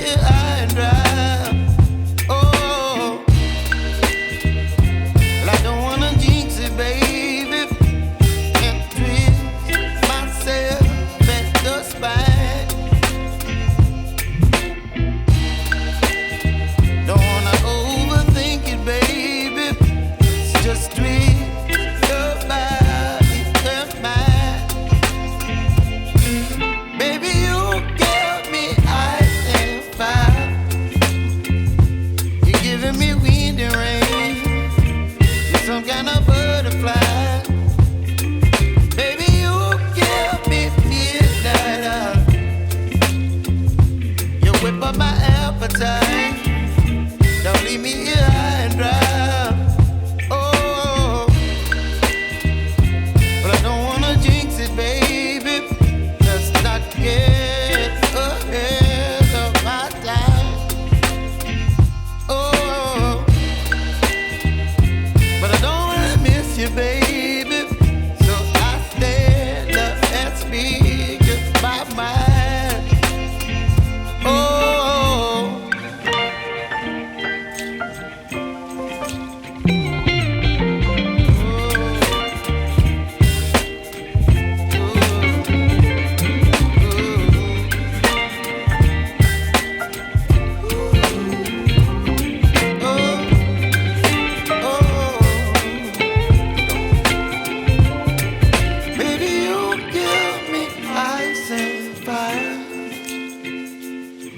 here high and dry. Oh, well, I don't wanna jinx it, baby, and twist myself at the spine. Don't wanna overthink it, baby. It's just twist your body and mine. Baby, you give me ice and fire. You're giving me wind and rain. You're some kind of butterfly. Baby, you give me midnight. You whip up my appetite. Don't leave me here high and dry. Oh, but I don't wanna jinx it, baby. Let's not get ahead of my time. Oh, but I don't wanna miss you, baby. So I stand up and speak my mind. Oh.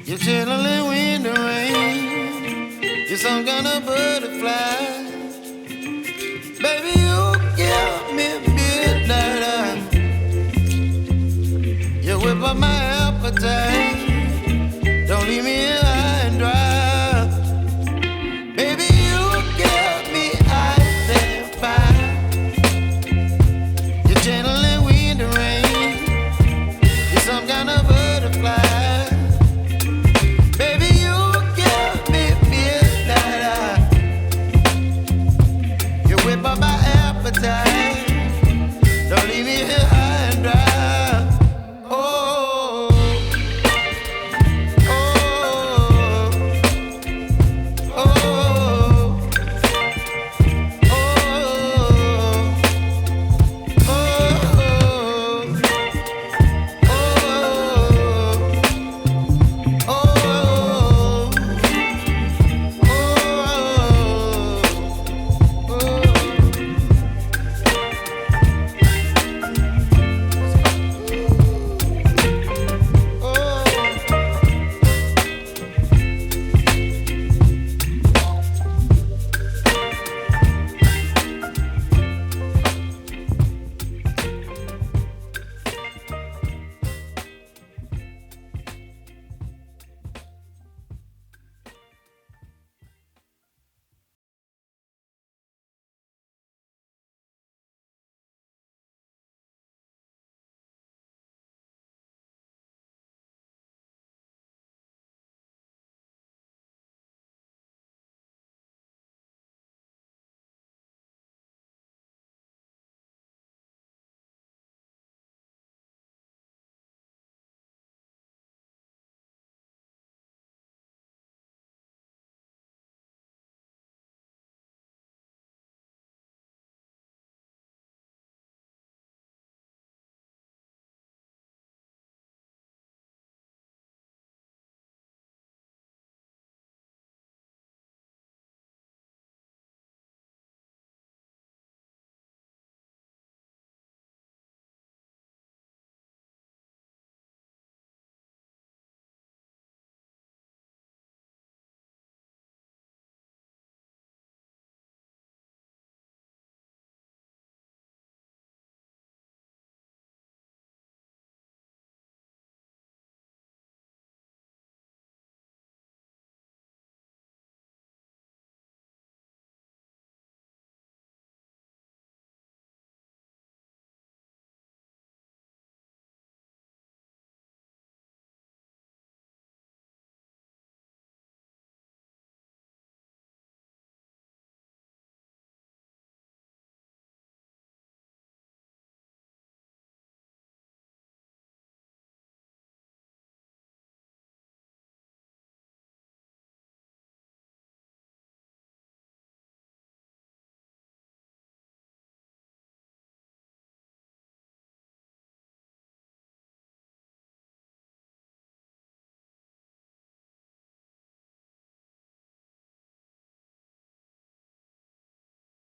You're chilling wind and rain. You're some kind of butterfly. Baby, you give me midnight. You whip up my appetite.